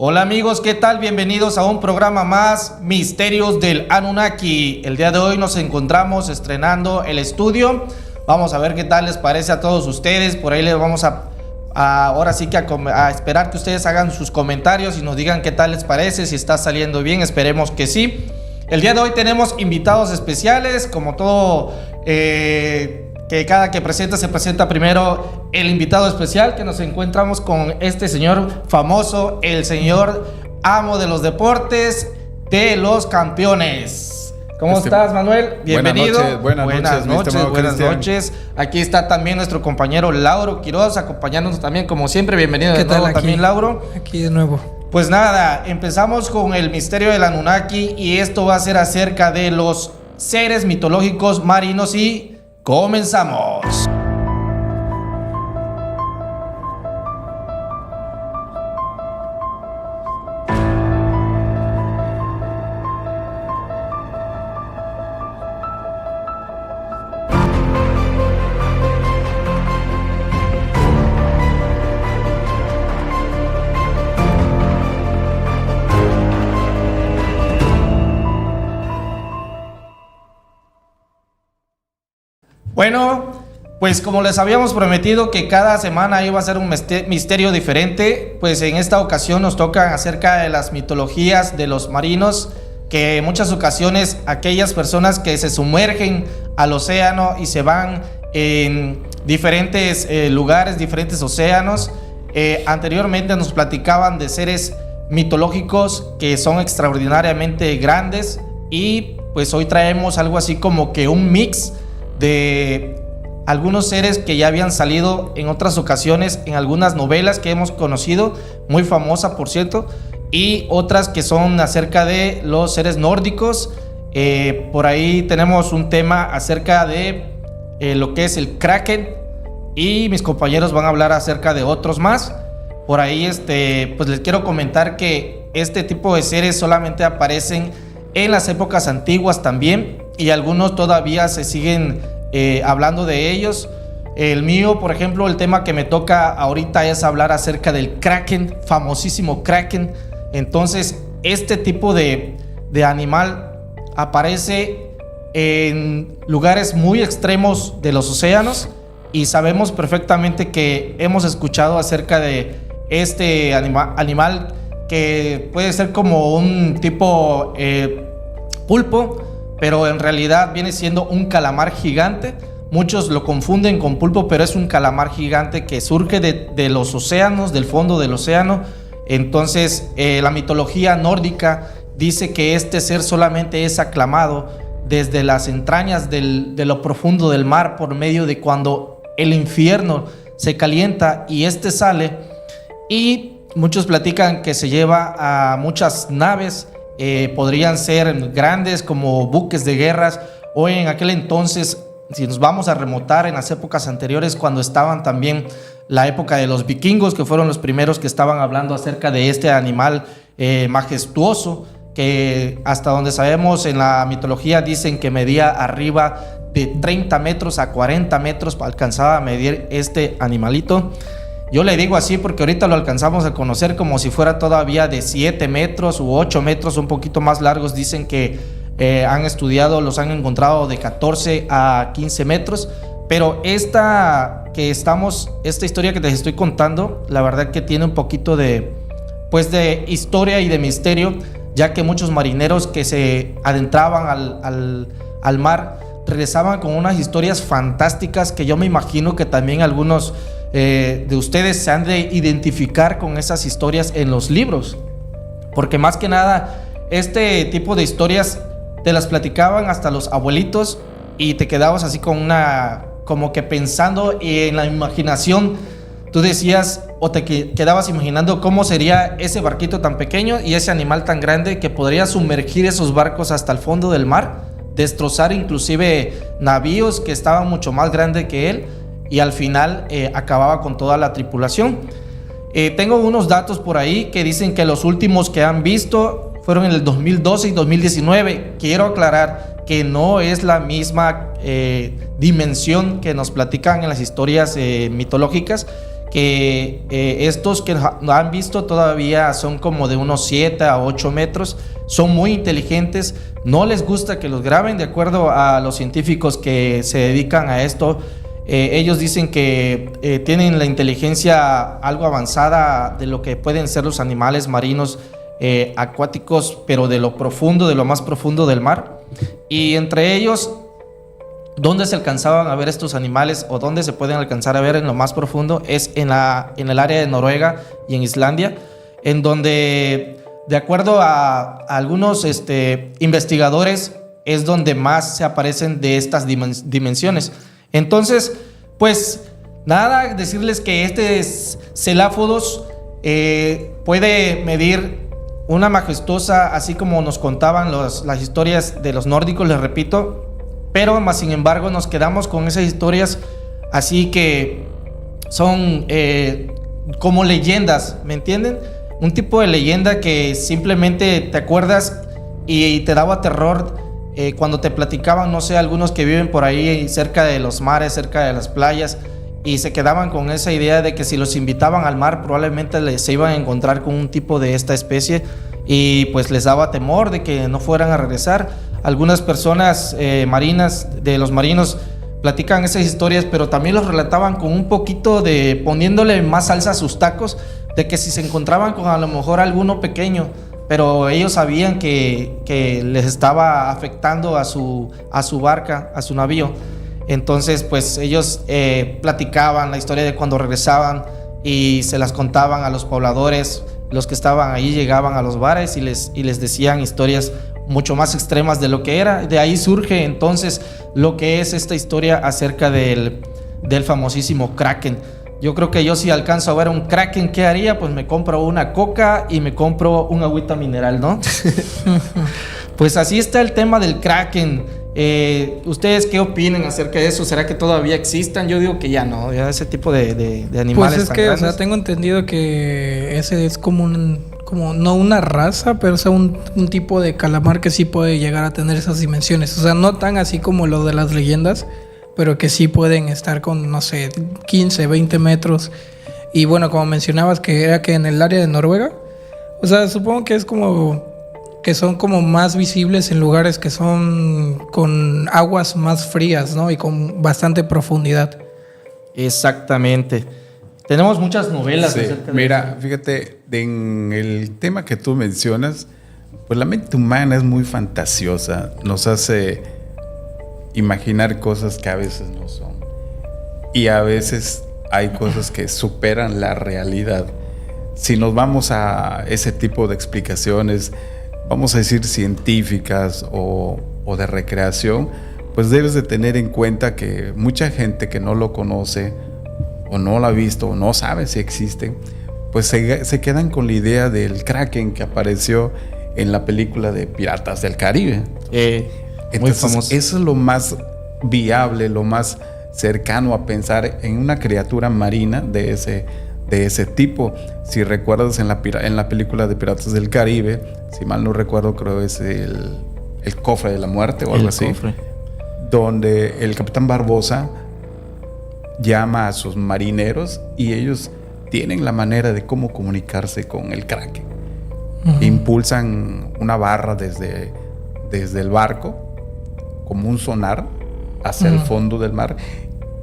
Hola amigos, ¿qué tal? Bienvenidos a un programa más, Misterios del Anunnaki. El día de hoy nos encontramos estrenando el estudio. Vamos a ver qué tal les parece a todos ustedes. Por ahí les vamos ahora sí que a esperar que ustedes hagan sus comentarios y nos digan qué tal les parece, si está saliendo bien, esperemos que sí. El día de hoy tenemos invitados especiales, como todo, que cada que presenta se presenta primero el invitado especial, que nos encontramos con este señor famoso, el señor amo de los deportes, de los campeones. ¿Cómo estás, Manuel? Bienvenido. Buenas noches. Aquí está también nuestro compañero Lauro Quiroz, acompañándonos también como siempre. Bienvenido de nuevo también, Lauro. Aquí de nuevo. Pues nada, empezamos con el misterio del Anunnaki y esto va a ser acerca de los seres mitológicos marinos y comenzamos. Bueno, pues como les habíamos prometido que cada semana iba a ser un misterio diferente, pues en esta ocasión nos toca acerca de las mitologías de los marinos, que en muchas ocasiones aquellas personas que se sumergen al océano y se van en diferentes lugares, diferentes océanos, anteriormente nos platicaban de seres mitológicos que son extraordinariamente grandes, y pues hoy traemos algo así como que un mix de algunos seres que ya habían salido en otras ocasiones en algunas novelas que hemos conocido, muy famosa por cierto, y otras que son acerca de los seres nórdicos. Por ahí tenemos un tema acerca de lo que es el Kraken, y mis compañeros van a hablar acerca de otros más. Por ahí pues les quiero comentar que este tipo de seres solamente aparecen en las épocas antiguas también, y algunos todavía se siguen hablando de ellos. El mío, por ejemplo, el tema que me toca ahorita es hablar acerca del Kraken, famosísimo Kraken. Entonces, este tipo de animal aparece en lugares muy extremos de los océanos, y sabemos perfectamente que hemos escuchado acerca de este animal que puede ser como un tipo pulpo, pero en realidad viene siendo un calamar gigante. Muchos lo confunden con pulpo, pero es un calamar gigante que surge de los océanos, del fondo del océano. Entonces, la mitología nórdica dice que este ser solamente es aclamado desde las entrañas de lo profundo del mar, por medio de cuando el infierno se calienta y sale. Y muchos platican que se lleva a muchas naves. Podrían ser grandes como buques de guerras, o en aquel entonces, si nos vamos a remontar en las épocas anteriores, cuando estaban también la época de los vikingos, que fueron los primeros que estaban hablando acerca de este animal majestuoso, que hasta donde sabemos en la mitología dicen que medía arriba de 30 metros a 40 metros, alcanzaba a medir este animalito. Yo le digo así porque ahorita lo alcanzamos a conocer como si fuera todavía de 7 metros u 8 metros, un poquito más largos. Dicen que han estudiado, los han encontrado de 14 a 15 metros. Pero esta historia que te estoy contando, la verdad que tiene un poquito de historia y de misterio, ya que muchos marineros que se adentraban al mar regresaban con unas historias fantásticas que yo me imagino que también algunos de ustedes se han de identificar con esas historias en los libros, porque más que nada este tipo de historias te las platicaban hasta los abuelitos, y te quedabas así como que pensando, y en la imaginación tú decías, o te quedabas imaginando cómo sería ese barquito tan pequeño y ese animal tan grande que podría sumergir esos barcos hasta el fondo del mar, destrozar inclusive navíos que estaban mucho más grandes que él, y al final acababa con toda la tripulación. Tengo unos datos por ahí que dicen que los últimos que han visto fueron en el 2012 y 2019. Quiero aclarar que no es la misma dimensión que nos platican en las historias mitológicas, que estos que han visto todavía son como de unos 7 a 8 metros, son muy inteligentes, no les gusta que los graben. De acuerdo a los científicos que se dedican a esto, ellos dicen que tienen la inteligencia algo avanzada de lo que pueden ser los animales marinos acuáticos, pero de lo profundo, de lo más profundo del mar. Y entre ellos, ¿dónde se alcanzaban a ver estos animales o dónde se pueden alcanzar a ver en lo más profundo? Es en el área de Noruega y en Islandia, en donde, de acuerdo a algunos investigadores, es donde más se aparecen de estas dimensiones. Entonces, pues nada, decirles que este Celáfodos puede medir una majestuosa, así como nos contaban las historias de los nórdicos, les repito, pero más sin embargo nos quedamos con esas historias así que son como leyendas, ¿me entienden? Un tipo de leyenda que simplemente te acuerdas y te daba terror cuando te platicaban, no sé, algunos que viven por ahí cerca de los mares, cerca de las playas, y se quedaban con esa idea de que si los invitaban al mar probablemente se iban a encontrar con un tipo de esta especie, y pues les daba temor de que no fueran a regresar. Algunas personas marinas, de los marinos, platican esas historias, pero también los relataban con un poquito de poniéndole más salsa a sus tacos, de que si se encontraban con a lo mejor alguno pequeño, pero ellos sabían que les estaba afectando a su barca, a su navío. Entonces pues ellos platicaban la historia de cuando regresaban y se las contaban a los pobladores. Los que estaban ahí llegaban a los bares y les decían historias mucho más extremas de lo que era. De ahí surge entonces lo que es esta historia acerca del famosísimo Kraken. Yo creo que yo, si alcanzo a ver un Kraken, ¿qué haría? Pues me compro una coca y me compro un agüita mineral, ¿no? Pues así está el tema del Kraken. ¿Ustedes qué opinan acerca de eso? ¿Será que todavía existan? Yo digo que ya no, ya ese tipo de animales. Pues es que, o sea, tengo entendido que ese es como no una raza, pero o sea, un tipo de calamar que sí puede llegar a tener esas dimensiones. O sea, no tan así como lo de las leyendas, pero que sí pueden estar con, no sé, 15, 20 metros. Y bueno, como mencionabas que era que en el área de Noruega, o sea, supongo que es como que son como más visibles en lugares que son con aguas más frías, ¿no? Y con bastante profundidad. Exactamente. Tenemos muchas novelas. Sí. Mira, fíjate, en el tema que tú mencionas, pues la mente humana es muy fantasiosa, nos hace imaginar cosas que a veces no son. Y a veces hay cosas que superan la realidad. Si nos vamos a ese tipo de explicaciones, vamos a decir científicas o de recreación, pues debes de tener en cuenta que mucha gente que no lo conoce o no lo ha visto o no sabe si existe, pues se quedan con la idea del Kraken que apareció en la película de Piratas del Caribe. Entonces, famoso. Eso es lo más viable, lo más cercano a pensar en una criatura marina de ese tipo. Si recuerdas en la película de Piratas del Caribe, si mal no recuerdo, creo es el cofre de la muerte o algo así, donde el capitán Barbosa llama a sus marineros y ellos tienen la manera de cómo comunicarse con el Kraken. Uh-huh. Impulsan una barra desde el barco como un sonar hacia el fondo del mar,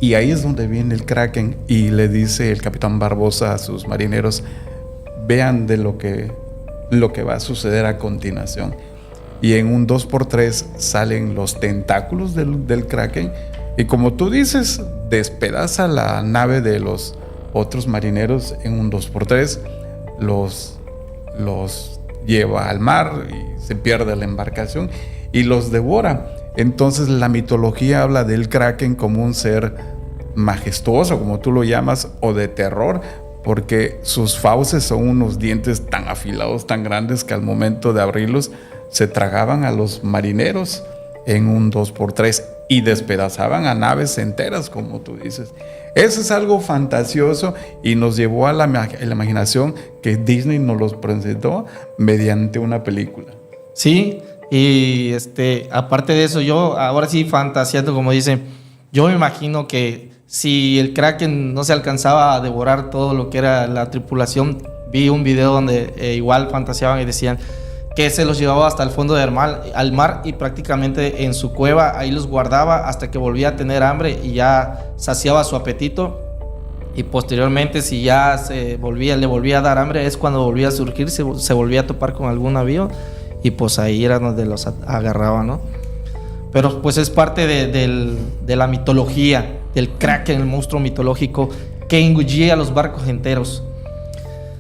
y ahí es donde viene el Kraken y le dice el capitán Barbosa a sus marineros: vean de lo que va a suceder a continuación. Y en un 2x3 salen los tentáculos del Kraken y, como tú dices, despedaza la nave de los otros marineros en un 2x3, los lleva al mar y se pierde la embarcación y los devora. Entonces la mitología habla del Kraken como un ser majestuoso, como tú lo llamas, o de terror, porque sus fauces son unos dientes tan afilados, tan grandes, que al momento de abrirlos se tragaban a los marineros en un 2x3 y despedazaban a naves enteras, como tú dices. Eso es algo fantasioso y nos llevó a la imaginación que Disney nos los presentó mediante una película. Sí, y aparte de eso, yo ahora sí fantaseando, como dicen, Yo me imagino que si el Kraken no se alcanzaba a devorar todo lo que era la tripulación, vi un video donde igual fantaseaban y decían que se los llevaba hasta el fondo del mar, al mar, y prácticamente en su cueva ahí los guardaba hasta que volvía a tener hambre y ya saciaba su apetito. Y posteriormente, si ya le volvía a dar hambre, es cuando volvía a surgir, se volvía a topar con algún navío, y pues ahí era donde los agarraba, ¿no? Pero pues es parte de la mitología del Kraken, el monstruo mitológico que engullía a los barcos enteros.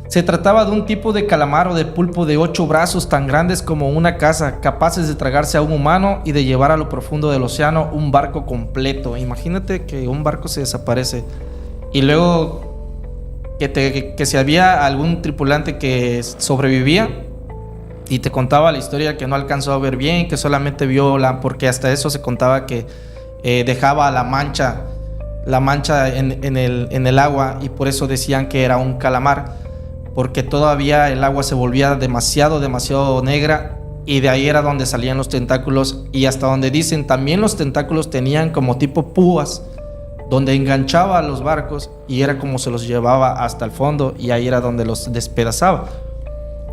Se trataba de un tipo de calamar o de pulpo de 8 brazos tan grandes como una casa, capaces de tragarse a un humano y de llevar a lo profundo del océano un barco completo. Imagínate que un barco se desaparece y luego que si había algún tripulante que sobrevivía y te contaba la historia que no alcanzó a ver bien, que solamente vio porque hasta eso se contaba que dejaba la mancha en el agua, y por eso decían que era un calamar, porque todavía el agua se volvía demasiado negra, y de ahí era donde salían los tentáculos, y hasta donde dicen también los tentáculos tenían como tipo púas donde enganchaba a los barcos y era como se los llevaba hasta el fondo, y ahí era donde los despedazaba.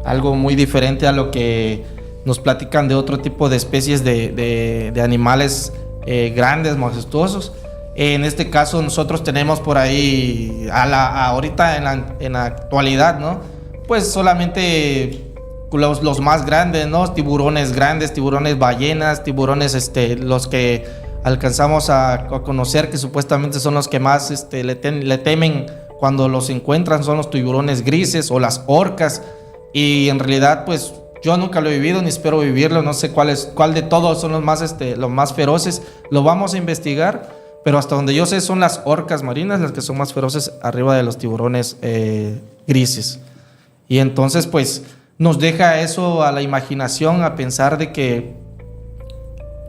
Algo muy diferente a lo que nos platican de otro tipo de especies de animales grandes, majestuosos. En este caso nosotros tenemos por ahí, ahorita en la actualidad, ¿no? Pues solamente los más grandes, ¿no? Tiburones grandes, tiburones ballenas, tiburones los que alcanzamos a conocer, que supuestamente son los que más le temen cuando los encuentran, son los tiburones grises o las orcas. Y en realidad, pues yo nunca lo he vivido ni espero vivirlo. No sé cuál de todos son los más feroces. Lo vamos a investigar, pero hasta donde yo sé son las orcas marinas las que son más feroces arriba de los tiburones grises. Y entonces, pues nos deja eso a la imaginación, a pensar de que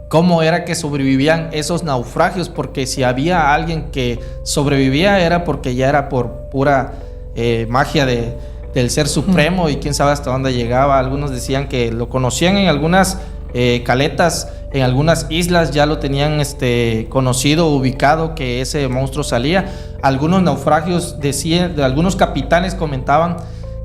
cómo era que sobrevivían esos naufragios, porque si había alguien que sobrevivía era porque ya era por pura magia del ser supremo, y quién sabe hasta dónde llegaba. Algunos decían que lo conocían en algunas caletas, en algunas islas ya lo tenían conocido, ubicado, que ese monstruo salía. Algunos naufragios decían, algunos capitanes comentaban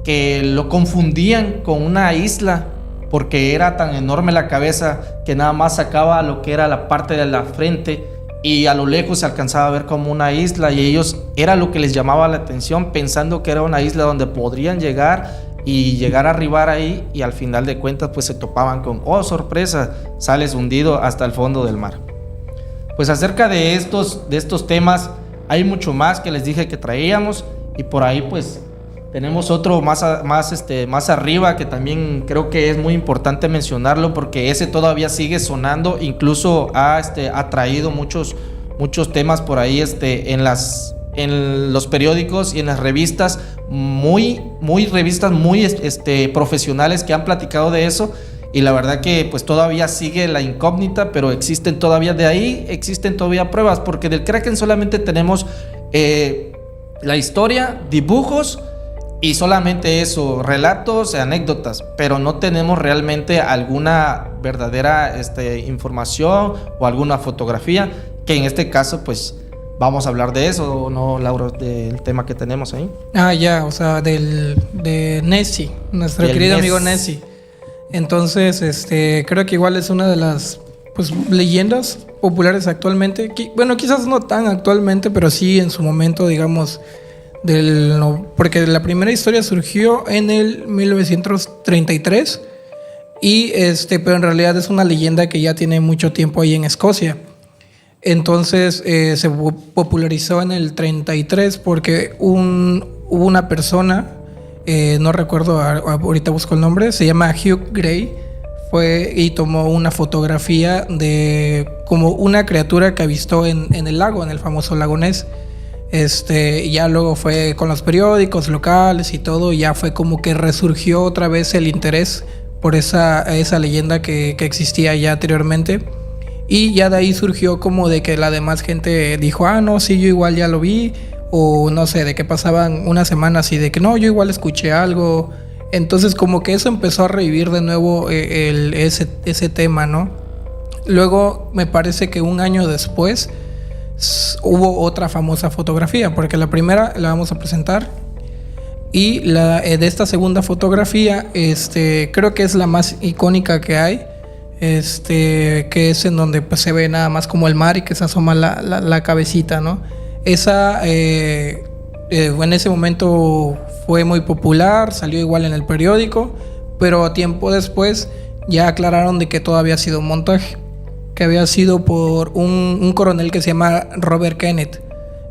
que lo confundían con una isla porque era tan enorme la cabeza que nada más sacaba lo que era la parte de la frente, y a lo lejos se alcanzaba a ver como una isla, y ellos era lo que les llamaba la atención, pensando que era una isla donde podrían llegar a arribar ahí, y al final de cuentas pues se topaban con, oh sorpresa, sales hundido hasta el fondo del mar. Pues acerca de estos temas hay mucho más que les dije que traíamos, y por ahí pues tenemos otro más arriba que también creo que es muy importante mencionarlo, porque ese todavía sigue sonando, incluso ha traído muchos temas por ahí en los periódicos y en las revistas, revistas muy profesionales que han platicado de eso, y la verdad que pues todavía sigue la incógnita, pero existen todavía pruebas, porque del Kraken solamente tenemos la historia, dibujos, y solamente eso, relatos, anécdotas, pero no tenemos realmente alguna verdadera información o alguna fotografía, que en este caso pues vamos a hablar de eso, ¿no, Laura? Del tema que tenemos ahí. Ya, o sea, de Nessie, nuestro querido amigo Nessie. Entonces, creo que igual es una de las pues leyendas populares actualmente, bueno, quizás no tan actualmente, pero sí en su momento, digamos, porque la primera historia surgió en el 1933 y pero en realidad es una leyenda que ya tiene mucho tiempo ahí en Escocia. Entonces se popularizó en el 33 porque hubo una persona, no recuerdo, ahorita busco el nombre, se llama Hugh Gray, fue y tomó una fotografía de como una criatura que avistó en el lago, en el famoso lago Ness. Ya luego fue con los periódicos locales y todo, ya fue como que resurgió otra vez el interés por esa leyenda que existía ya anteriormente, y ya de ahí surgió como de que la demás gente dijo, no, sí, yo igual ya lo vi, o no sé, de que pasaban unas semanas y de que no, yo igual escuché algo. Entonces como que eso empezó a revivir de nuevo ese tema, ¿no? Luego me parece que un año después hubo otra famosa fotografía, porque la primera la vamos a presentar y de esta segunda fotografía, creo que es la más icónica que hay, que es en donde pues, se ve nada más como el mar y que se asoma la cabecita, ¿no? Esa en ese momento fue muy popular, salió igual en el periódico, pero tiempo después ya aclararon de que todo había sido un montaje, que había sido por un coronel que se llama Robert Kenneth.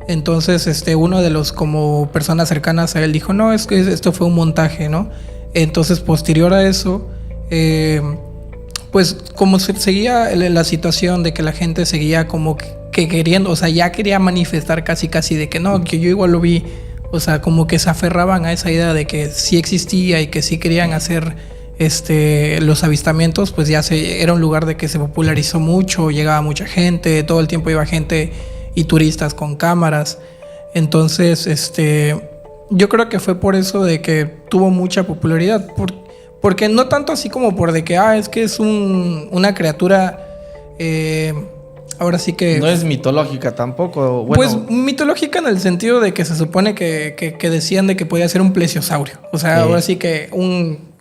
Entonces uno de los como personas cercanas a él dijo, no, es que esto fue un montaje, ¿no? Entonces posterior a eso, pues como se seguía la situación de que la gente seguía como que queriendo, o sea, ya quería manifestar casi de que no, que yo igual lo vi, o sea, como que se aferraban a esa idea de que sí existía y que sí querían hacer los avistamientos, pues ya era un lugar de que se popularizó mucho, llegaba mucha gente, todo el tiempo iba gente y turistas con cámaras. Entonces, yo creo que fue por eso de que tuvo mucha popularidad, porque no tanto así como por de que, es que es una criatura, ahora sí que... No es mitológica tampoco. Bueno, pues mitológica en el sentido de que se supone que decían de que podía ser un plesiosaurio. O sea, ahora sí que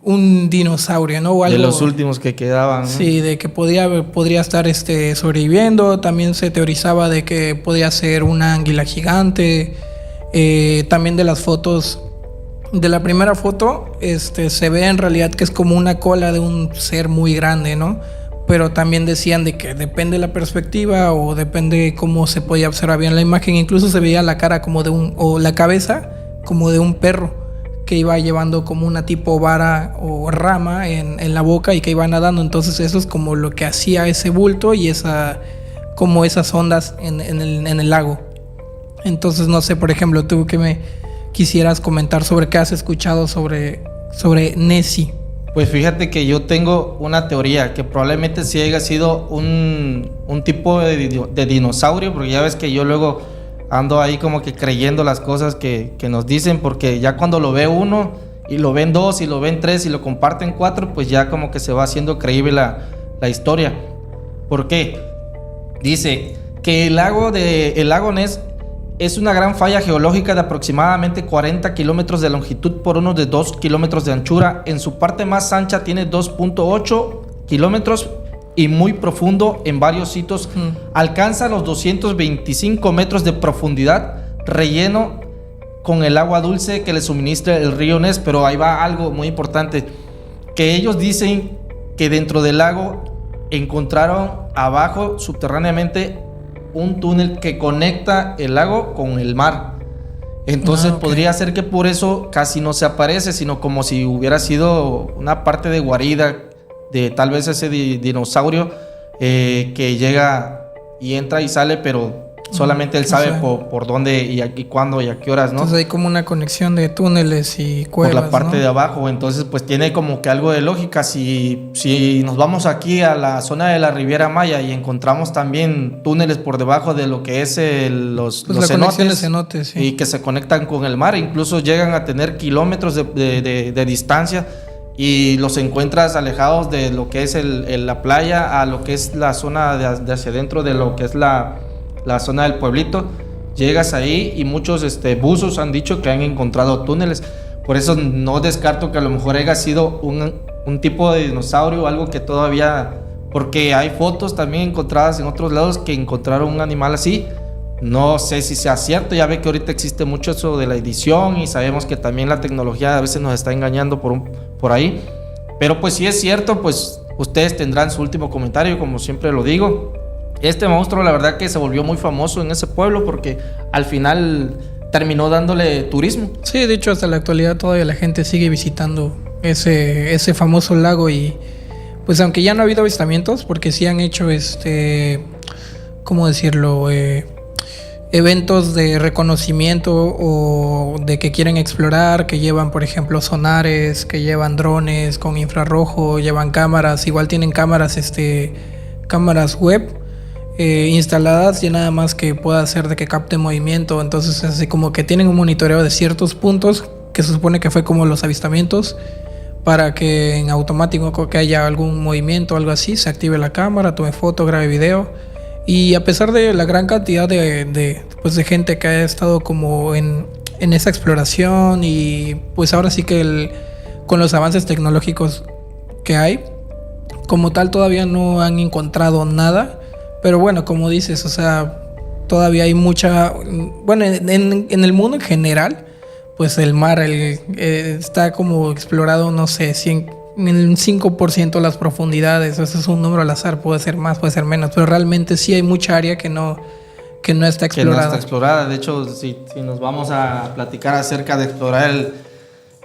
un dinosaurio, ¿no? O algo, de los últimos que quedaban, ¿no? Sí, de que podría estar sobreviviendo. También se teorizaba de que podía ser una anguila gigante. También de las fotos, de la primera foto, se ve en realidad que es como una cola de un ser muy grande, ¿no? Pero también decían de que depende de la perspectiva o depende cómo se podía observar bien la imagen. Incluso se veía la cara como o la cabeza como de un perro que iba llevando como una tipo vara o rama en la boca y que iba nadando. Entonces eso es como lo que hacía ese bulto y como esas ondas en el lago. Entonces no sé, por ejemplo, tú que me quisieras comentar sobre qué has escuchado sobre Nessie. Pues fíjate que yo tengo una teoría que probablemente sí haya sido un tipo de dinosaurio, porque ya ves que yo luego ando ahí como que creyendo las cosas que nos dicen, porque ya cuando lo ve uno y lo ven dos y lo ven tres y lo comparten cuatro, pues ya como que se va haciendo creíble la historia. ¿Por qué? Dice que el lago Ness es una gran falla geológica de aproximadamente 40 kilómetros de longitud por unos de 2 kilómetros de anchura. En su parte más ancha tiene 2.8 kilómetros y muy profundo en varios sitios. Alcanza los 225 metros de profundidad, relleno con el agua dulce que le suministra el río Ness. Pero ahí va algo muy importante, que ellos dicen que dentro del lago encontraron abajo subterráneamente un túnel que conecta el lago con el mar. Entonces podría ser que por eso casi no se aparece, sino como si hubiera sido una parte de guarida de tal vez ese dinosaurio que llega y entra y sale, pero solamente él sabe por dónde y cuándo y a qué horas, ¿no? Entonces hay como una conexión de túneles y cuevas, por la parte, ¿no?, de abajo. Entonces pues tiene como que algo de lógica. Si nos vamos aquí a la zona de la Riviera Maya y encontramos también túneles por debajo de lo que es los cenotes, sí, y que se conectan con el mar, incluso llegan a tener kilómetros de distancia, y los encuentras alejados de lo que es la playa a lo que es la zona de hacia adentro de lo que es la zona del pueblito. Llegas ahí y muchos buzos han dicho que han encontrado túneles. Por eso no descarto que a lo mejor haya sido un tipo de dinosaurio o algo que todavía... Porque hay fotos también encontradas en otros lados que encontraron un animal así. No sé si sea cierto. Ya ve que ahorita existe mucho eso de la edición y sabemos que también la tecnología a veces nos está engañando por ahí. Pero pues si es cierto, pues ustedes tendrán su último comentario, como siempre lo digo. Este monstruo la verdad que se volvió muy famoso en ese pueblo porque al final terminó dándole turismo. Sí, de hecho hasta la actualidad todavía la gente sigue visitando ese famoso lago. Y pues aunque ya no ha habido avistamientos, porque sí han hecho ¿cómo decirlo? Eventos de reconocimiento o de que quieren explorar, que llevan por ejemplo sonares, que llevan drones con infrarrojo, llevan cámaras, igual tienen cámaras web instaladas, y nada más que pueda hacer de que capte movimiento. Entonces así como que tienen un monitoreo de ciertos puntos que se supone que fue como los avistamientos, para que en automático que haya algún movimiento o algo así se active la cámara, tome foto, grabe video Y a pesar de la gran cantidad pues de gente que ha estado como en esa exploración y pues ahora sí que con los avances tecnológicos que hay, como tal todavía no han encontrado nada. Pero bueno, como dices, o sea, todavía hay mucha... Bueno, en el mundo en general, pues el mar está como explorado, no sé, en el 5% las profundidades. Eso es un número al azar, puede ser más, puede ser menos. Pero realmente sí hay mucha área que no está explorada. Que no está explorada. De hecho, si nos vamos a platicar acerca de explorar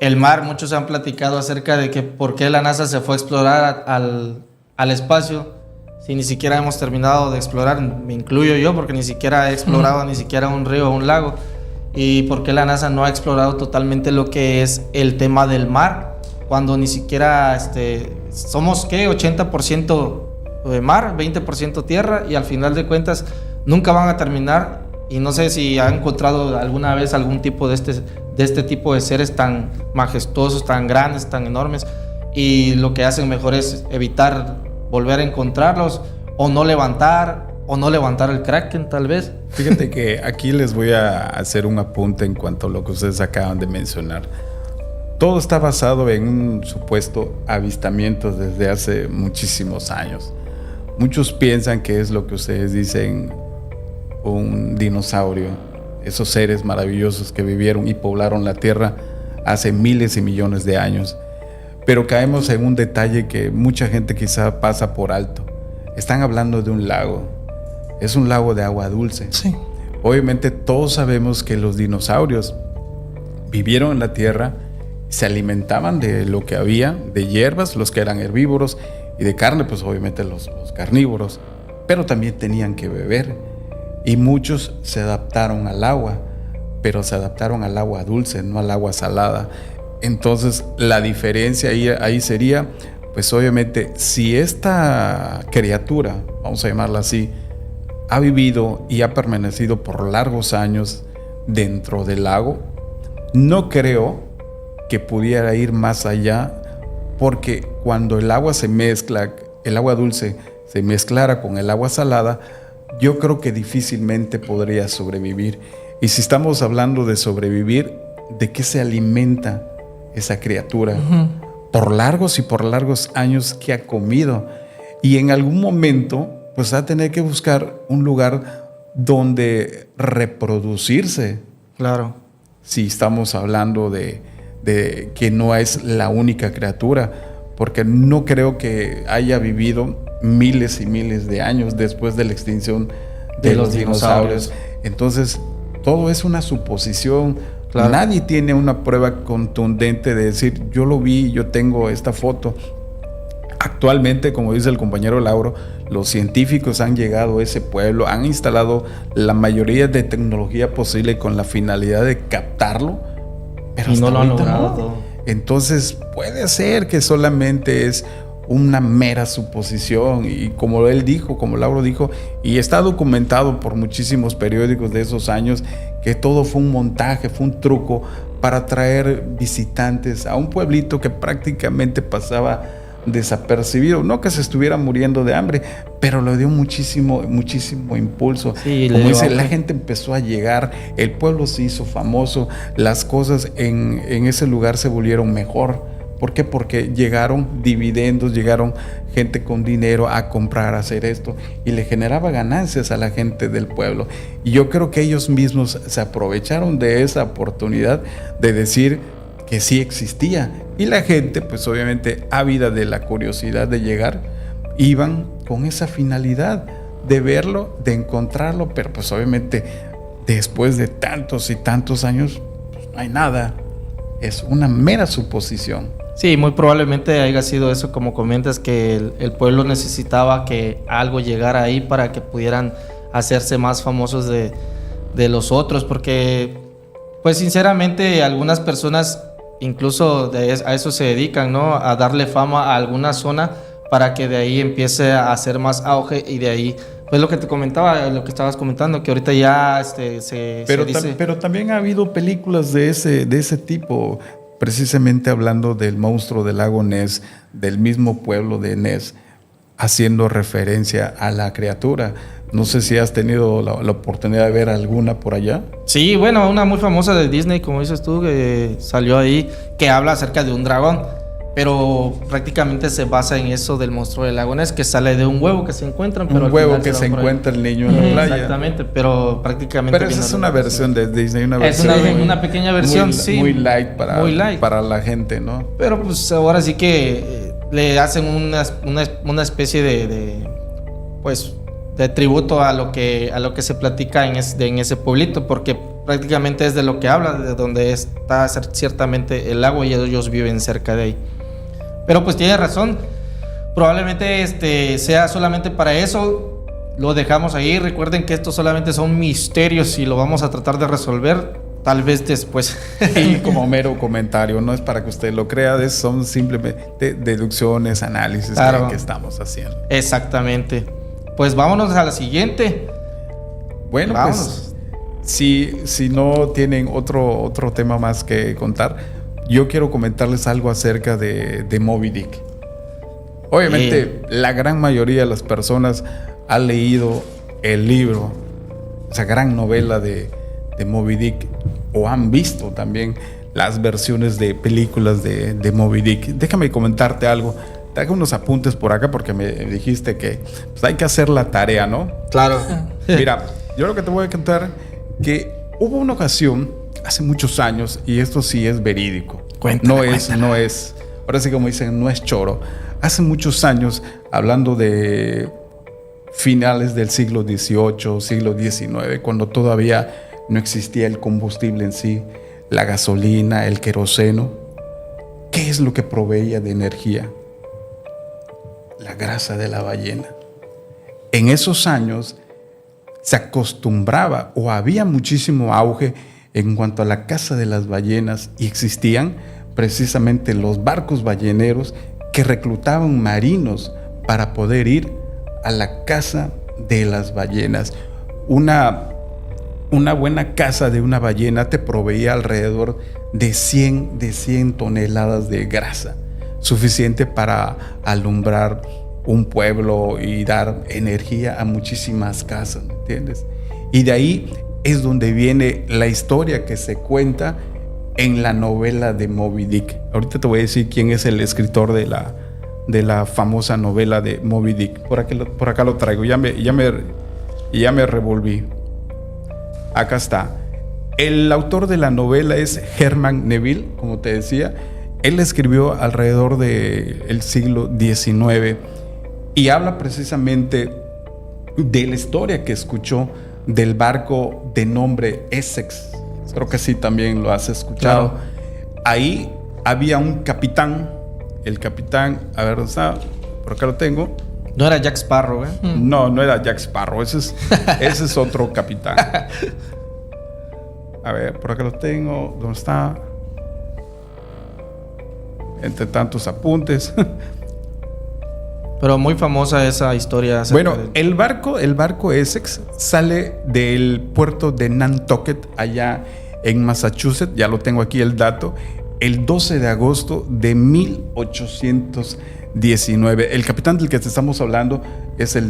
el mar, muchos han platicado acerca de que por qué la NASA se fue a explorar al espacio si ni siquiera hemos terminado de explorar. Me incluyo yo porque ni siquiera he explorado ni siquiera un río o un lago. Y por qué la NASA no ha explorado totalmente lo que es el tema del mar, cuando ni siquiera somos ¿qué? 80% de mar, 20% tierra, y al final de cuentas nunca van a terminar. Y no sé si han encontrado alguna vez algún tipo de este tipo de seres tan majestuosos, tan grandes, tan enormes, y lo que hacen mejor es evitar volver a encontrarlos o no levantar el Kraken, tal vez. Fíjate que aquí les voy a hacer un apunte en cuanto a lo que ustedes acaban de mencionar. Todo está basado en un supuesto avistamiento desde hace muchísimos años. Muchos piensan que es lo que ustedes dicen, un dinosaurio, esos seres maravillosos que vivieron y poblaron la Tierra hace miles y millones de años. Pero caemos en un detalle que mucha gente quizá pasa por alto. Están hablando de un lago. Es un lago de agua dulce. Sí. Obviamente todos sabemos que los dinosaurios vivieron en la Tierra, se alimentaban de lo que había, de hierbas, los que eran herbívoros, y de carne, pues obviamente los carnívoros, pero también tenían que beber. Y muchos se adaptaron al agua, pero se adaptaron al agua dulce, no al agua salada. Entonces la diferencia ahí sería, pues obviamente, si esta criatura, vamos a llamarla así, ha vivido y ha permanecido por largos años dentro del lago, no creo que pudiera ir más allá, porque cuando el agua se mezcla, el agua dulce se mezclara con el agua salada, yo creo que difícilmente podría sobrevivir. Y si estamos hablando de sobrevivir, ¿de qué se alimenta esa criatura? Por largos y por largos años que ha comido. Y en algún momento, pues va a tener que buscar un lugar donde reproducirse. Claro. Si estamos hablando de que no es la única criatura, porque no creo que haya vivido miles y miles de años después de la extinción de los dinosaurios. Entonces, todo es una suposición. Claro. Nadie tiene una prueba contundente de decir, yo lo vi, yo tengo esta foto. Actualmente, como dice el compañero Lauro, los científicos han llegado a ese pueblo, han instalado la mayoría de tecnología posible con la finalidad de captarlo, pero y no lo han logrado no. todo. Entonces puede ser que solamente es una mera suposición, y como él dijo, como Lauro dijo, y está documentado por muchísimos periódicos de esos años, que todo fue un montaje, fue un truco para atraer visitantes a un pueblito que prácticamente pasaba desapercibido. No que se estuviera muriendo de hambre, pero le dio muchísimo impulso. Sí, como dice, la gente empezó a llegar, el pueblo se hizo famoso, las cosas en ese lugar se volvieron mejor. ¿Por qué? Porque llegaron dividendos, llegaron gente con dinero a comprar, a hacer esto, y le generaba ganancias a la gente del pueblo. Y yo creo que ellos mismos se aprovecharon de esa oportunidad de decir que sí existía. Y la gente, pues obviamente ávida de la curiosidad de llegar, iban con esa finalidad de verlo, de encontrarlo, pero pues obviamente después de tantos y tantos años, pues no hay nada. Es una mera suposición. Sí, muy probablemente haya sido eso, como comentas, que el pueblo necesitaba que algo llegara ahí para que pudieran hacerse más famosos de los otros, porque pues sinceramente algunas personas incluso a eso se dedican, ¿no? A darle fama a alguna zona para que de ahí empiece a hacer más auge, y de ahí, pues lo que te comentaba, lo que estabas comentando, que ahorita ya se dice... Pero también ha habido películas de ese tipo, precisamente hablando del monstruo del lago Ness, del mismo pueblo de Ness, haciendo referencia a la criatura. No sé si has tenido la oportunidad de ver alguna por allá. Sí, bueno, una muy famosa de Disney, como dices tú, que salió ahí, que habla acerca de un dragón, pero prácticamente se basa en eso del monstruo del lago Ness, que sale de un huevo que se encuentran. Pero Un huevo que se encuentra el niño en la playa. Exactamente, pero prácticamente... Pero esa es una versión de Disney, es una pequeña versión, sí. Muy light para la gente, ¿no? Pero pues ahora sí que le hacen una especie de tributo a lo que se platica en ese pueblito, porque prácticamente es de lo que habla, de donde está ciertamente el lago y ellos viven cerca de ahí. Pero pues tiene razón, probablemente sea solamente para eso, lo dejamos ahí. Recuerden que estos solamente son misterios y lo vamos a tratar de resolver tal vez después. Y como mero comentario, no es para que usted lo crea, son simplemente deducciones, análisis, claro, que estamos haciendo. Exactamente. Pues vámonos a la siguiente. Bueno, vámonos. Pues si no tienen otro tema más que contar, yo quiero comentarles algo acerca de Moby Dick. Obviamente, la gran mayoría de las personas ha leído el libro, esa gran novela de Moby Dick, o han visto también las versiones de películas de Moby Dick. Déjame comentarte algo. Te hago unos apuntes por acá porque me dijiste que pues, hay que hacer la tarea, ¿no? Claro. Mira, yo lo que te voy a contar que hubo una ocasión hace muchos años, y esto sí es verídico. Cuéntala. No es, ahora sí como dicen, no es choro. Hace muchos años, hablando de finales del siglo XVIII, siglo XIX, cuando todavía no existía el combustible en sí, la gasolina, el queroseno, ¿qué es lo que proveía de energía? La grasa de la ballena. En esos años se acostumbraba o había muchísimo auge en cuanto a la caza de las ballenas, y existían precisamente los barcos balleneros que reclutaban marinos para poder ir a la caza de las ballenas. Una buena caza de una ballena te proveía alrededor de 100 toneladas de grasa, suficiente para alumbrar un pueblo y dar energía a muchísimas casas, ¿me entiendes? Y de ahí es donde viene la historia que se cuenta en la novela de Moby Dick. Ahorita te voy a decir quién es el escritor de la famosa novela de Moby Dick. Por acá lo traigo, ya me revolví. Acá está. El autor de la novela es Herman Melville, como te decía. Él escribió alrededor del siglo XIX y habla precisamente de la historia que escuchó del barco de nombre Essex. Creo que sí, también lo has escuchado. Claro. Ahí había un capitán. El capitán, a ver, ¿dónde está? Por acá lo tengo. No era Jack Sparrow, ¿eh? No era Jack Sparrow. Ese es otro capitán. A ver, por acá lo tengo. ¿Dónde está? Entre tantos apuntes. Pero muy famosa esa historia. Bueno, el barco Essex sale del puerto de Nantucket, allá en Massachusetts. Ya lo tengo aquí el dato. El 12 de agosto de 1819. El capitán del que te estamos hablando es el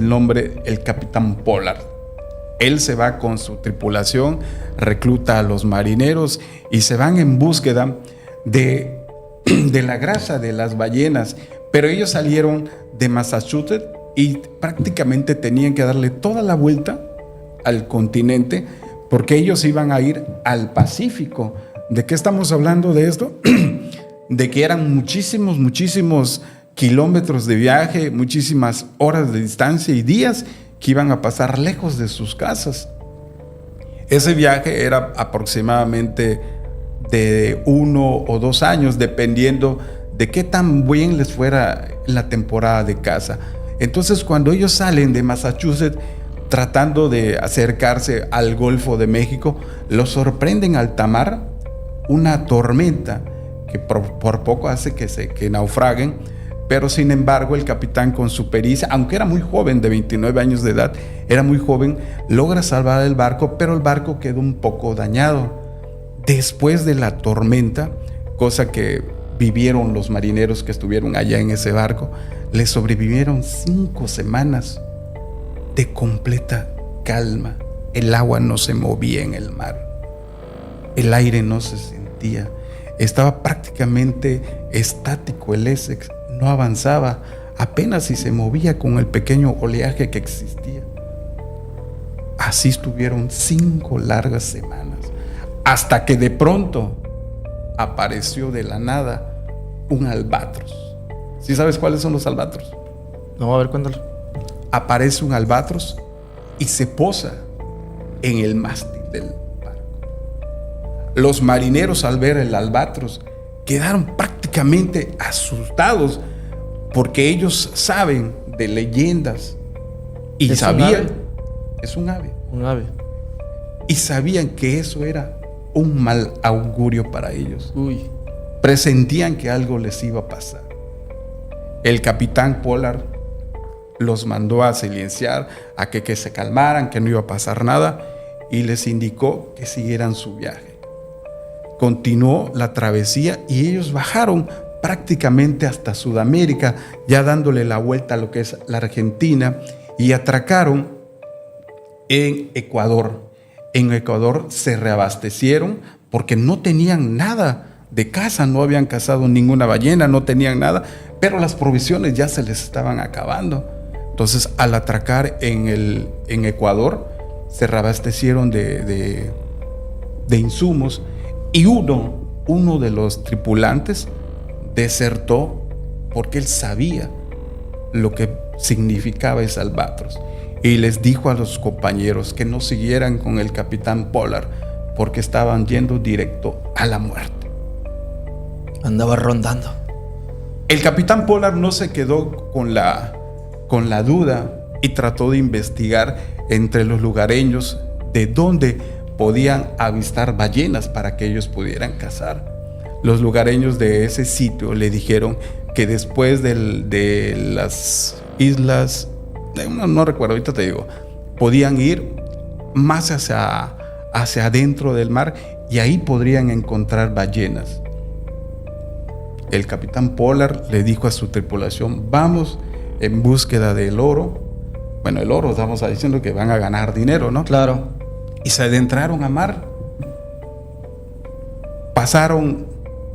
capitán Pollard. Él se va con su tripulación, recluta a los marineros y se van en búsqueda de la grasa de las ballenas. Pero ellos salieron de Massachusetts y prácticamente tenían que darle toda la vuelta al continente, porque ellos iban a ir al Pacífico. ¿De qué estamos hablando de esto? De que eran muchísimos kilómetros de viaje, muchísimas horas de distancia y días que iban a pasar lejos de sus casas. Ese viaje era aproximadamente de 1 o 2 años, dependiendo de qué tan bien les fuera la temporada de caza. Entonces, cuando ellos salen de Massachusetts tratando de acercarse al Golfo de México, los sorprende en alta mar una tormenta que por poco hace que naufraguen. Pero sin embargo, el capitán, con su pericia, aunque era muy joven, de 29 años de edad, era muy joven, logra salvar el barco, pero el barco quedó un poco dañado. Después de la tormenta, cosa que vivieron los marineros que estuvieron allá en ese barco, les sobrevivieron 5 semanas de completa calma. El agua no se movía en el mar. El aire no se sentía. Estaba prácticamente estático el Essex. No avanzaba, apenas si se movía con el pequeño oleaje que existía. Así estuvieron 5 largas semanas, hasta que de pronto apareció de la nada un albatros. ¿Sí sabes cuáles son los albatros? No, a ver, cuéntalo. Aparece un albatros y se posa en el mástil del barco. Los marineros, al ver el albatros, quedaron prácticamente asustados, porque ellos saben de leyendas y ¿Es sabían... un ave? Es un ave. Un ave. Y sabían que eso era un mal augurio para ellos. Uy. Presentían que algo les iba a pasar. El capitán Pollard los mandó a silenciar, a que se calmaran, que no iba a pasar nada, y les indicó que siguieran su viaje. Continuó la travesía y ellos bajaron prácticamente hasta Sudamérica, ya dándole la vuelta a lo que es la Argentina, y atracaron en Ecuador. En Ecuador se reabastecieron porque no tenían nada de caza, no habían cazado ninguna ballena, no tenían nada, pero las provisiones ya se les estaban acabando. Entonces, al atracar en Ecuador, se reabastecieron de insumos, y uno de los tripulantes desertó porque él sabía lo que significaba ese albatros, y les dijo a los compañeros que no siguieran con el capitán Pollard porque estaban yendo directo a la muerte. Andaba rondando. El capitán Pollard no se quedó con la duda y trató de investigar entre los lugareños de dónde podían avistar ballenas para que ellos pudieran cazar. Los lugareños de ese sitio le dijeron que después de las islas, no recuerdo, ahorita te digo, podían ir más hacia adentro del mar, y ahí podrían encontrar ballenas. El capitán Pollard le dijo a su tripulación: vamos en búsqueda del oro. Bueno, el oro, estamos diciendo que van a ganar dinero, ¿no? Claro. Y se adentraron a mar. Pasaron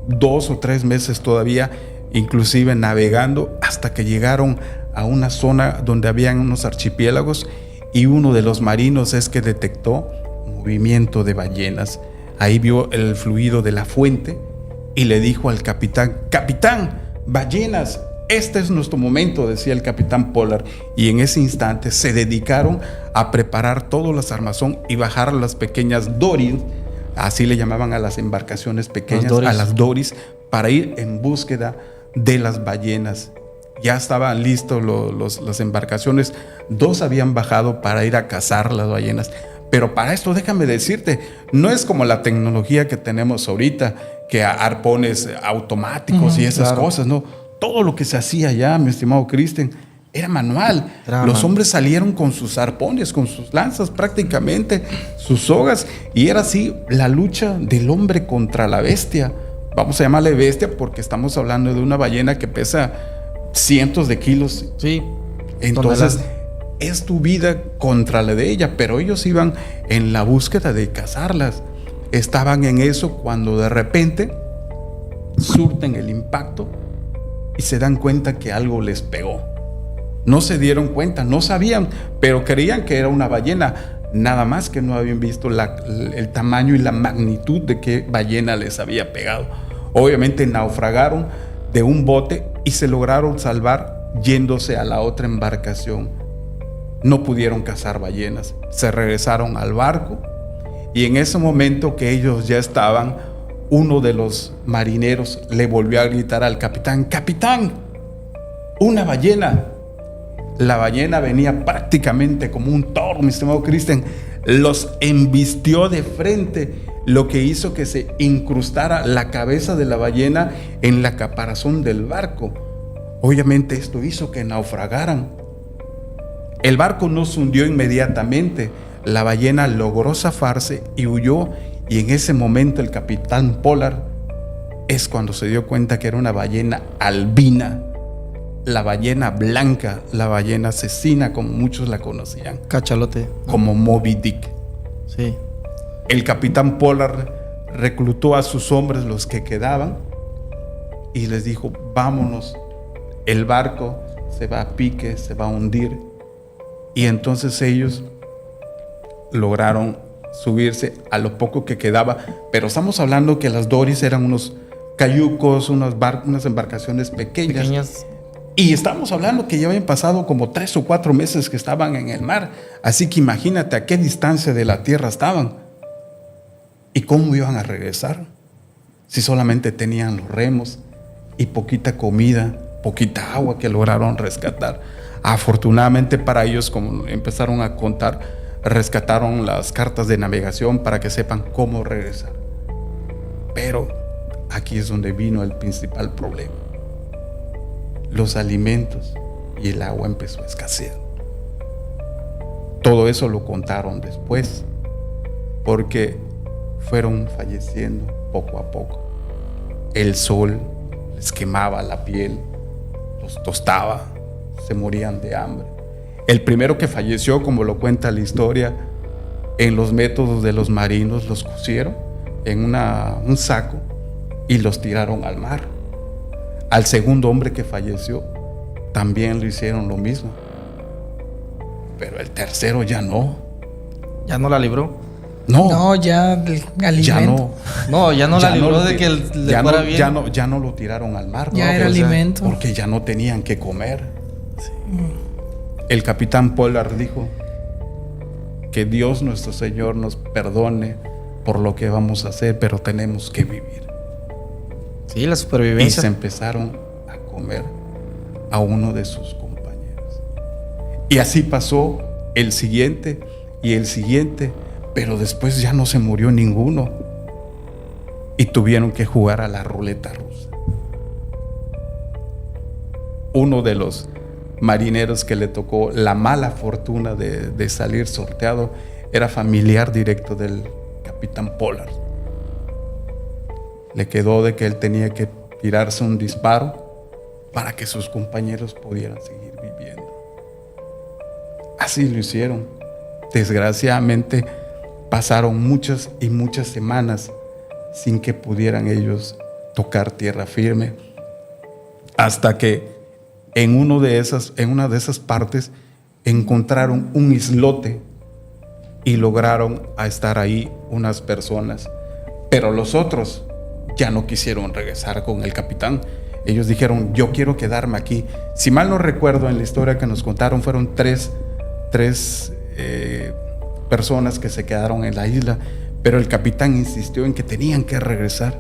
2 o 3 meses todavía, inclusive navegando, hasta que llegaron a una zona donde habían unos archipiélagos, y uno de los marinos es que detectó movimiento de ballenas. Ahí vio el fluido de la fuente y le dijo al capitán: capitán, ballenas, este es nuestro momento, decía el capitán Pollard. Y en ese instante se dedicaron a preparar todas las armazón y bajar las pequeñas dories, así le llamaban a las embarcaciones pequeñas, a las dories, para ir en búsqueda de las ballenas. Ya estaban listos las embarcaciones, 2 habían bajado para ir a cazar las ballenas. Pero para esto, déjame decirte, no es como la tecnología que tenemos ahorita, que arpones automáticos y esas cosas, no. Todo lo que se hacía allá, mi estimado Cristian, era manual. Los hombres salieron con sus arpones, con sus lanzas prácticamente, sus sogas, y era así la lucha del hombre contra la bestia. Vamos a llamarle bestia porque estamos hablando de una ballena que pesa cientos de kilos. Sí. Entonces, es tu vida contra la de ella, pero ellos iban en la búsqueda de cazarlas. Estaban en eso cuando de repente surten el impacto y se dan cuenta que algo les pegó. No se dieron cuenta, no sabían, pero creían que era una ballena, nada más que no habían visto el tamaño y la magnitud de qué ballena les había pegado. Obviamente naufragaron de un bote y se lograron salvar yéndose a la otra embarcación. No pudieron cazar ballenas, se regresaron al barco, y en ese momento que ellos ya estaban, uno de los marineros le volvió a gritar al capitán: capitán, una ballena. La ballena venía prácticamente como un toro, mi estimado Cristian. Los embistió de frente, lo que hizo que se incrustara la cabeza de la ballena en la caparazón del barco. Obviamente esto hizo que naufragaran. El barco no se hundió inmediatamente. La ballena logró zafarse y huyó, y en ese momento el capitán Pollard es cuando se dio cuenta que era una ballena albina, la ballena blanca, la ballena asesina, como muchos la conocían, Cachalote. como Moby Dick. Sí. El capitán Pollard reclutó a sus hombres, los que quedaban, y les dijo: vámonos, el barco se va a pique, se va a hundir. Y entonces ellos lograron subirse a lo poco que quedaba, pero estamos hablando que las Doris eran unos cayucos, unas embarcaciones pequeñas. Y estamos hablando que ya habían pasado como 3 o 4 meses que estaban en el mar. Así que imagínate a qué distancia de la tierra estaban. ¿Y cómo iban a regresar? Si solamente tenían los remos y poquita comida, poquita agua que lograron rescatar. Afortunadamente para ellos, como empezaron a contar, rescataron las cartas de navegación para que sepan cómo regresar. Pero aquí es donde vino el principal problema. Los alimentos y el agua empezó a escasear. Todo eso lo contaron después, porque fueron falleciendo poco a poco. El sol les quemaba la piel, los tostaba, se morían de hambre. El primero que falleció, como lo cuenta la historia, en los métodos de los marinos, los cosieron en un saco y los tiraron al mar. Al segundo hombre que falleció, también lo hicieron lo mismo. Pero el tercero ya no. ¿Ya no la libró? No, ya el alimento. Ya no. No, ya no la libró de que le ya fuera no, bien. ya no lo tiraron al mar. Ya ¿no? era alimento. Porque ya no tenían que comer. Sí. El capitán Pollard dijo: que Dios nuestro Señor nos perdone por lo que vamos a hacer, pero tenemos que vivir. Sí, la Y supervivencia. se empezaron a comer a uno de sus compañeros. Y así pasó el siguiente y el siguiente, pero después ya no se murió ninguno. Y tuvieron que jugar a la ruleta rusa. Uno de los marineros que le tocó la mala fortuna de salir sorteado era familiar directo del capitán Pollard. Le quedó de que él tenía que tirarse un disparo para que sus compañeros pudieran seguir viviendo. Así lo hicieron. Desgraciadamente pasaron muchas y muchas semanas sin que pudieran ellos tocar tierra firme, hasta que en una de esas partes encontraron un islote y lograron estar ahí unas personas, pero los otros ya no quisieron regresar con el capitán. Ellos dijeron: yo quiero quedarme aquí. Si mal no recuerdo, en la historia que nos contaron fueron tres personas que se quedaron en la isla, pero el capitán insistió en que tenían que regresar.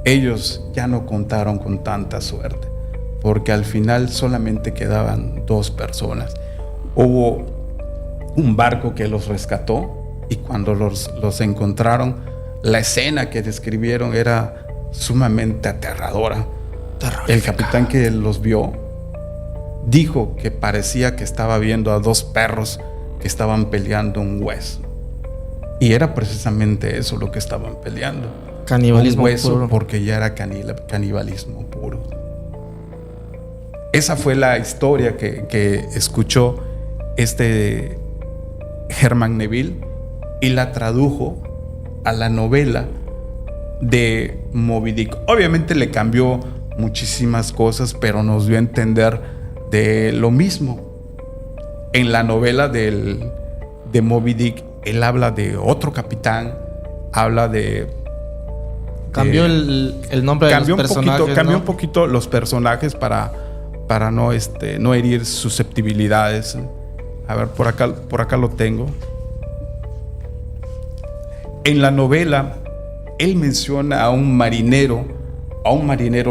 Ellos ya no contaron con tanta suerte, porque al final solamente quedaban 2 personas. Hubo un barco que los rescató, y cuando los encontraron, la escena que describieron era sumamente aterradora. El capitán que los vio dijo que parecía que estaba viendo a 2 perros que estaban peleando un hueso. Y era precisamente eso lo que estaban peleando. Canibalismo un hueso puro. Porque ya era canibalismo puro. Esa fue la historia que escuchó Herman Melville, y la tradujo a la novela de Moby Dick. Obviamente le cambió muchísimas cosas, pero nos dio a entender de lo mismo. En la novela de Moby Dick, él habla de otro capitán, habla de... Cambió el nombre de los personajes. Cambió ¿no? un poquito los personajes para no herir susceptibilidades. A ver, por acá lo tengo. En la novela, él menciona a un marinero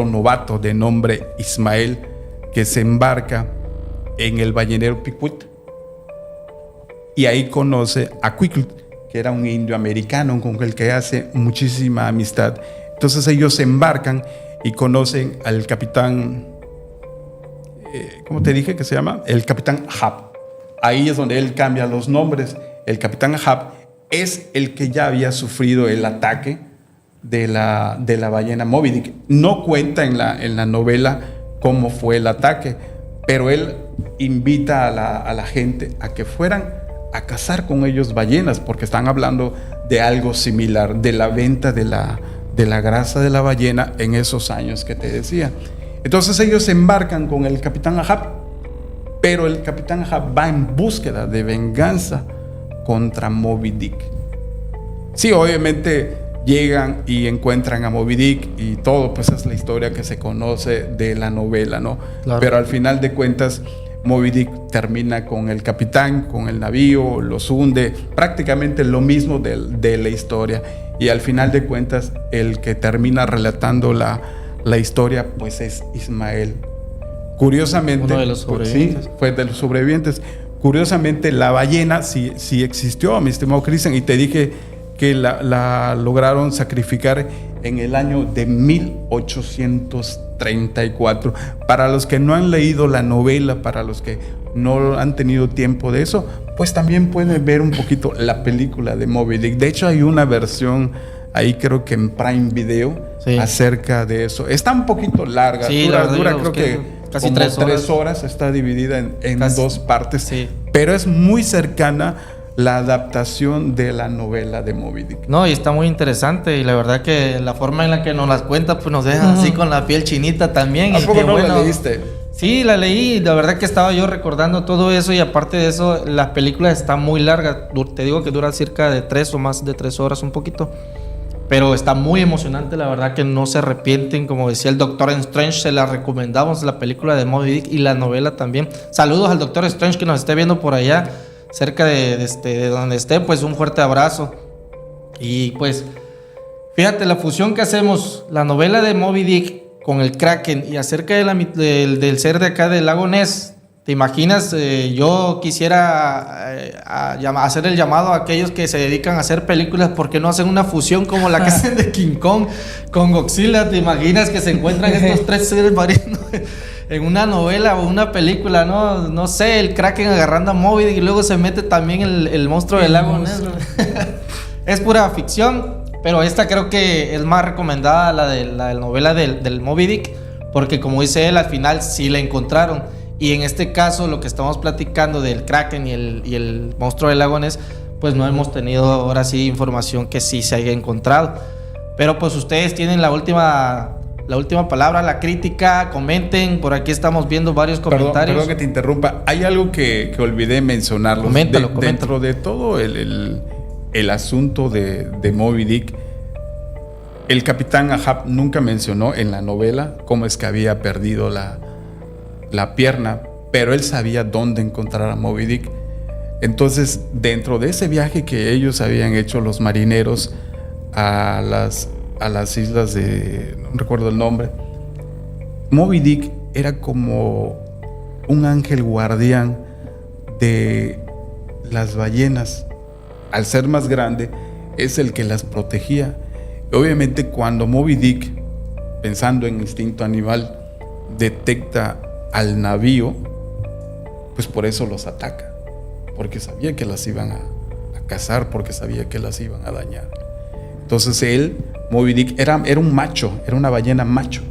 novato de nombre Ismael, que se embarca en el ballenero Pequot, y ahí conoce a Quickley, que era un indio americano con el que hace muchísima amistad. Entonces ellos se embarcan y conocen al capitán, ¿cómo te dije que se llama? El capitán Ahab. Ahí es donde él cambia los nombres. El capitán Ahab es el que ya había sufrido el ataque de la ballena Moby Dick. No cuenta en la novela cómo fue el ataque, pero él invita a la gente a que fueran a cazar con ellos ballenas, porque están hablando de algo similar, de la venta de la grasa de la ballena en esos años que te decía. Entonces ellos se embarcan con el capitán Ahab, pero el capitán Ahab va en búsqueda de venganza contra Moby Dick. Sí, obviamente llegan y encuentran a Moby Dick y todo, pues es la historia que se conoce de la novela, ¿no? Claro. Pero al final de cuentas, Moby Dick termina con el capitán, con el navío, los hunde, prácticamente lo mismo de la historia. Y al final de cuentas, el que termina relatando la historia, pues es Ismael. Curiosamente, uno de los sobrevivientes. Sí, fue de los sobrevivientes. Curiosamente, la ballena sí existió, mi estimado Cristian, y te dije que la lograron sacrificar en el año de 1834. Para los que no han leído la novela, para los que no han tenido tiempo de eso, pues también pueden ver un poquito la película de Moby Dick. De hecho, hay una versión ahí, creo que en Prime Video, sí, acerca de eso. Está un poquito larga, sí, dura creo que casi como 3 horas. Está dividida en 2 partes, sí, pero es muy cercana la adaptación de la novela de Moby Dick. No, y está muy interesante, y la verdad que la forma en la que nos las cuenta pues nos deja así con la piel chinita también. ¿A poco no la leíste? Sí, la leí, la verdad que estaba yo recordando todo eso, y aparte de eso, la película está muy larga, te digo que dura cerca de 3 o más de 3 horas, un poquito, pero está muy emocionante, la verdad que no se arrepienten, como decía el Doctor Strange, se la recomendamos, la película de Moby Dick y la novela también. Saludos al Doctor Strange que nos esté viendo por allá, cerca de donde esté, pues un fuerte abrazo. Y pues fíjate la fusión que hacemos, la novela de Moby Dick con el Kraken, y acerca del ser de acá del lago Ness. ¿Te imaginas? Yo quisiera hacer el llamado a aquellos que se dedican a hacer películas, ¿por qué no hacen una fusión como la que hacen de King Kong con Godzilla? ¿Te imaginas que se encuentran estos 3 seres marinos en una novela o una película? No sé, el Kraken agarrando a Moby Dick y luego se mete también el monstruo del lago Ness. Es pura ficción, pero esta creo que es más recomendada, la novela del Moby Dick, porque como dice él, al final sí la encontraron. Y en este caso, lo que estamos platicando del Kraken y el monstruo del lago Ness, pues no hemos tenido ahora sí información que sí se haya encontrado. Pero pues ustedes tienen la última palabra, la crítica, comenten, por aquí estamos viendo varios comentarios. Perdón que te interrumpa, hay algo que olvidé mencionarlo. Coméntalo. Dentro de todo el asunto de Moby Dick, el capitán Ahab nunca mencionó en la novela cómo es que había perdido la pierna, pero él sabía dónde encontrar a Moby Dick. Entonces, dentro de ese viaje que ellos habían hecho, los marineros, a las islas de... no recuerdo el nombre, Moby Dick era como un ángel guardián de las ballenas. Al ser más grande, es el que las protegía. Obviamente, cuando Moby Dick, pensando en instinto animal, detecta al navío, pues por eso los ataca, porque sabía que las iban a cazar, porque sabía que las iban a dañar. Entonces Moby Dick era un macho, era una ballena macho.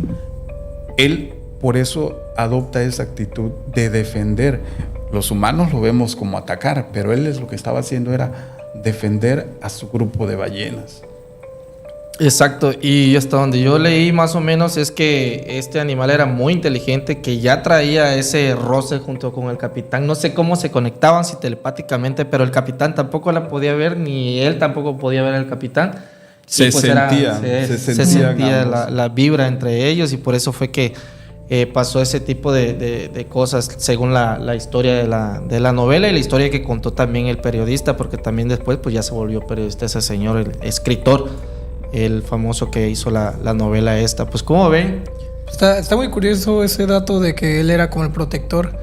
Él por eso adopta esa actitud de defender. Los humanos lo vemos como atacar, pero él lo que estaba haciendo era defender a su grupo de ballenas. Exacto, y hasta donde yo leí más o menos es que este animal era muy inteligente, que ya traía ese roce junto con el capitán. No sé cómo se conectaban, si telepáticamente, pero el capitán tampoco la podía ver, ni él tampoco podía ver al capitán. Se pues sentía la vibra entre ellos, y por eso fue que pasó ese tipo de cosas, según la historia de la novela y la historia que contó también el periodista, porque también después pues ya se volvió periodista ese señor, el escritor, el famoso que hizo la novela esta. Pues ¿cómo ven? Está muy curioso ese dato de que él era como el protector,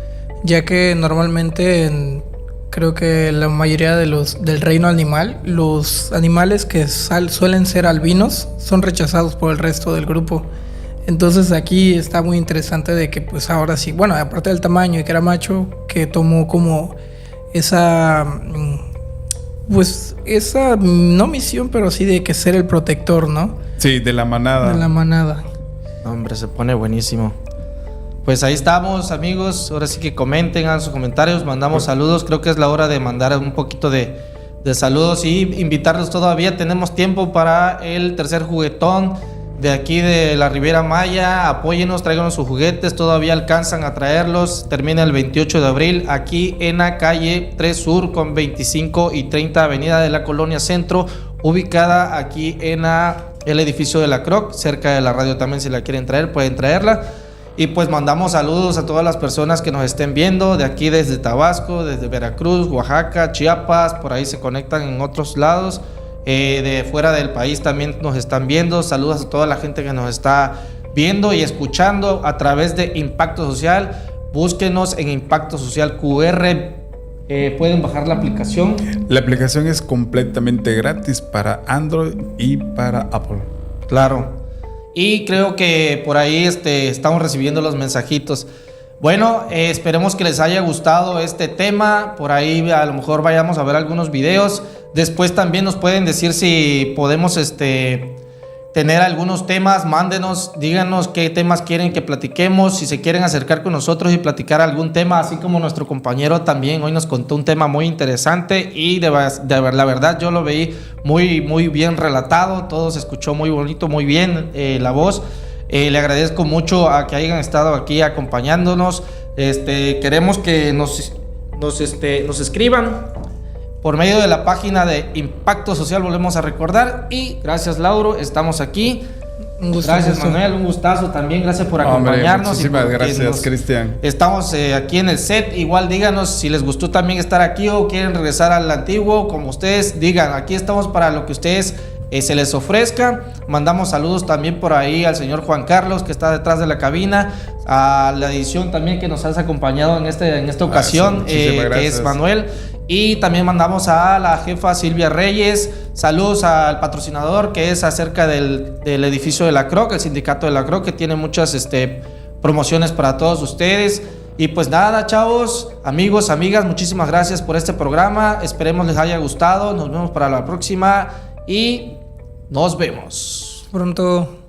ya que normalmente creo que la mayoría del reino animal, los animales que suelen ser albinos son rechazados por el resto del grupo. Entonces aquí está muy interesante de que pues ahora sí, bueno, aparte del tamaño y que era macho, que tomó como esa no misión, pero sí de que ser el protector, ¿no? Sí, de la manada. De la manada. Hombre, se pone buenísimo. Pues ahí estamos, amigos. Ahora sí que comenten, hagan sus comentarios, mandamos saludos. Creo que es la hora de mandar un poquito de saludos y invitarlos todavía. Tenemos tiempo para el tercer juguetón de aquí de la Riviera Maya. Apóyenos, tráiganos sus juguetes, todavía alcanzan a traerlos. Termina el 28 de abril aquí en la calle 3 Sur con 25 y 30 Avenida de la Colonia Centro, ubicada aquí en el edificio de la Croc, cerca de la radio también. Si la quieren traer, pueden traerla. Y pues mandamos saludos a todas las personas que nos estén viendo de aquí desde Tabasco, desde Veracruz, Oaxaca, Chiapas, por ahí se conectan en otros lados. De fuera del país también nos están viendo. Saludos a toda la gente que nos está viendo y escuchando a través de Impacto Social. Búsquenos en Impacto Social QR. Pueden bajar la aplicación. La aplicación es completamente gratis para Android y para Apple. Claro. Y creo que por ahí estamos recibiendo los mensajitos. Bueno, esperemos que les haya gustado este tema. Por ahí a lo mejor vayamos a ver algunos videos. Después también nos pueden decir si podemos tener algunos temas. Mándenos, díganos qué temas quieren que platiquemos. Si se quieren acercar con nosotros y platicar algún tema, así como nuestro compañero también hoy nos contó un tema muy interesante y la verdad yo lo veí muy, muy bien relatado. Todo se escuchó muy bonito, muy bien la voz. Le agradezco mucho a que hayan estado aquí acompañándonos. Queremos que nos escriban por medio de la página de Impacto Social, volvemos a recordar. Y gracias, Lauro, estamos aquí. Gracias, Manuel, un gustazo también. Gracias por acompañarnos. Muchísimas gracias, Cristian. Estamos aquí en el set. Igual díganos si les gustó también estar aquí o quieren regresar al antiguo, como ustedes digan. Aquí estamos para lo que ustedes se les ofrezca. Mandamos saludos también por ahí al señor Juan Carlos, que está detrás de la cabina, a la edición también que nos has acompañado en esta ocasión, que es Manuel. Y también mandamos a la jefa Silvia Reyes. Saludos al patrocinador, que es acerca del edificio de la Croc, el sindicato de la Croc, que tiene muchas promociones para todos ustedes. Y pues nada, chavos, amigos, amigas, muchísimas gracias por este programa. Esperemos les haya gustado. Nos vemos para la próxima y nos vemos pronto.